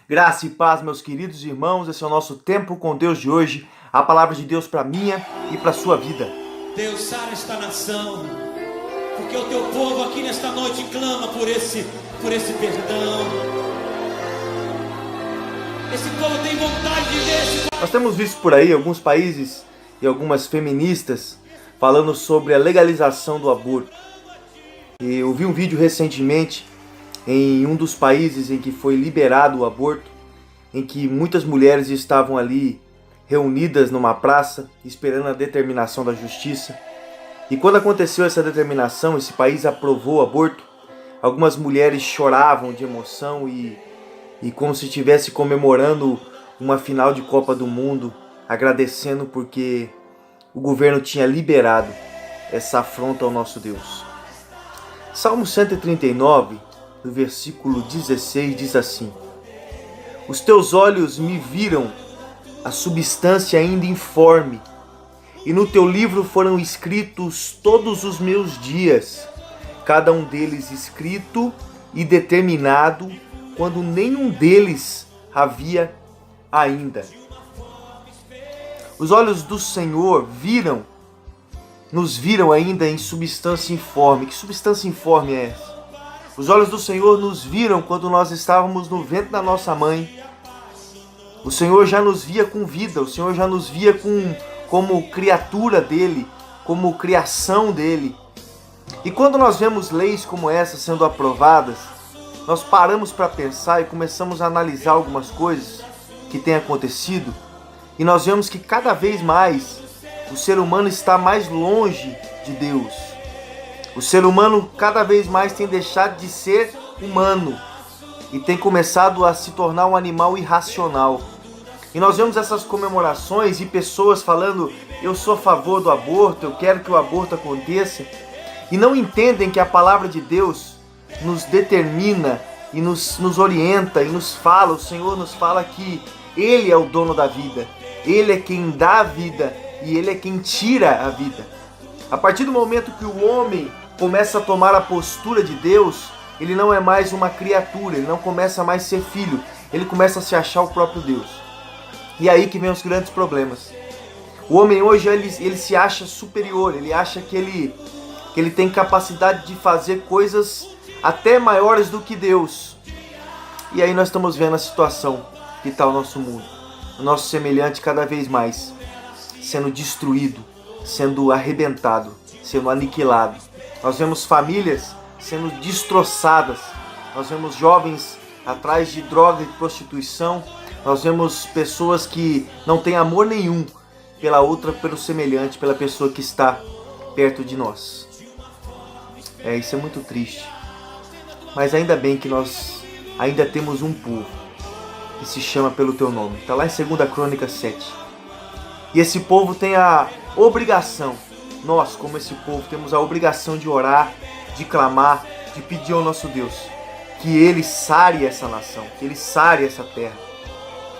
Graça e paz, meus queridos irmãos, esse é o nosso tempo com Deus de hoje, a palavra de Deus para minha e para sua vida. Deus, sara esta nação, porque o teu povo aqui nesta noite clama por esse perdão. Esse povo tem vontade de ver esse... Nós temos visto por aí alguns países e algumas feministas falando sobre a legalização do aborto. E eu vi um vídeo recentemente em um dos países em que foi liberado o aborto, em que muitas mulheres estavam ali reunidas numa praça, esperando a determinação da justiça. E quando aconteceu essa determinação, esse país aprovou o aborto, algumas mulheres choravam de emoção e como se estivesse comemorando uma final de Copa do Mundo, agradecendo porque o governo tinha liberado essa afronta ao nosso Deus. Salmo 139, no versículo 16, diz assim: Os teus olhos me viram a substância ainda informe, e no teu livro foram escritos todos os meus dias, cada um deles escrito e determinado, quando nenhum deles havia ainda. Os olhos do Senhor nos viram ainda em substância informe. Que substância informe é essa? Os olhos do Senhor nos viram quando nós estávamos no ventre da nossa mãe. O Senhor já nos via com vida, o Senhor já nos via como criatura dele, como criação dele. E quando nós vemos leis como essa sendo aprovadas, nós paramos para pensar e começamos a analisar algumas coisas que têm acontecido, e nós vemos que cada vez mais o ser humano está mais longe de Deus. O ser humano cada vez mais tem deixado de ser humano e tem começado a se tornar um animal irracional. E nós vemos essas comemorações e pessoas falando: eu sou a favor do aborto, eu quero que o aborto aconteça, e não entendem que a palavra de Deus nos determina e nos orienta e nos fala. O Senhor nos fala que Ele é o dono da vida, Ele é quem dá a vida e Ele é quem tira a vida. A partir do momento que o homem começa a tomar a postura de Deus, ele não é mais uma criatura, ele não começa mais a ser filho, ele começa a se achar o próprio Deus. E aí que vem os grandes problemas. O homem hoje ele se acha superior, ele acha que ele tem capacidade de fazer coisas até maiores do que Deus. E aí nós estamos vendo a situação que está o nosso mundo. O nosso semelhante cada vez mais sendo destruído, sendo arrebentado, sendo aniquilado. Nós vemos famílias sendo destroçadas. Nós vemos jovens atrás de droga e prostituição. Nós vemos pessoas que não têm amor nenhum pelo semelhante, pela pessoa que está perto de nós. Isso é muito triste. Mas ainda bem que nós ainda temos um povo que se chama pelo teu nome. Está lá em 2 Crônicas 7. E esse povo tem a obrigação, nós como esse povo temos a obrigação de orar, de clamar, de pedir ao nosso Deus que Ele sare essa nação, que Ele sare essa terra.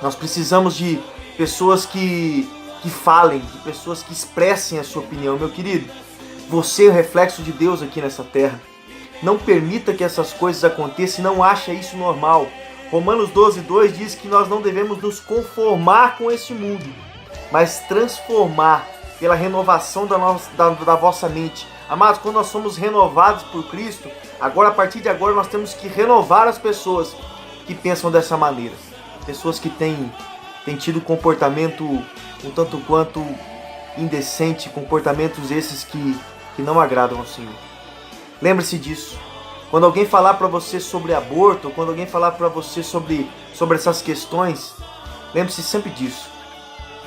Nós precisamos de pessoas que falem, de pessoas que expressem a sua opinião. Meu querido, você é o reflexo de Deus aqui nessa terra. Não permita que essas coisas aconteçam e não ache isso normal. Romanos 12:2 diz que nós não devemos nos conformar com esse mundo, mas transformar pela renovação da vossa mente. Amados, quando nós somos renovados por Cristo, agora, a partir de agora, nós temos que renovar as pessoas que pensam dessa maneira. Pessoas que têm tido comportamento um tanto quanto indecente, comportamentos esses que não agradam ao Senhor. Lembre-se disso. Quando alguém falar para você sobre aborto, ou quando alguém falar para você sobre essas questões, lembre-se sempre disso.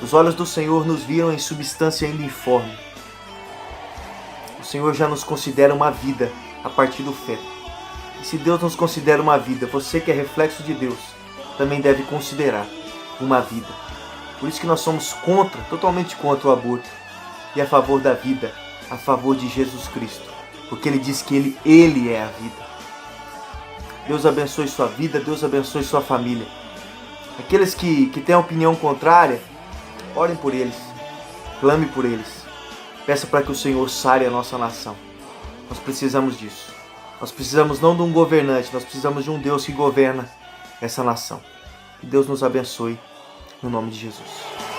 Os olhos do Senhor nos viram em substância ainda informe. O Senhor já nos considera uma vida a partir do feto. E se Deus nos considera uma vida, você que é reflexo de Deus, também deve considerar uma vida. Por isso que nós somos totalmente contra o aborto, e a favor da vida, a favor de Jesus Cristo. Porque Ele diz que Ele é a vida. Deus abençoe sua vida, Deus abençoe sua família. Aqueles que têm a opinião contrária, orem por eles, clame por eles. Peça para que o Senhor sare a nossa nação. Nós precisamos disso. Nós precisamos não de um governante, nós precisamos de um Deus que governa essa nação. Que Deus nos abençoe, no nome de Jesus.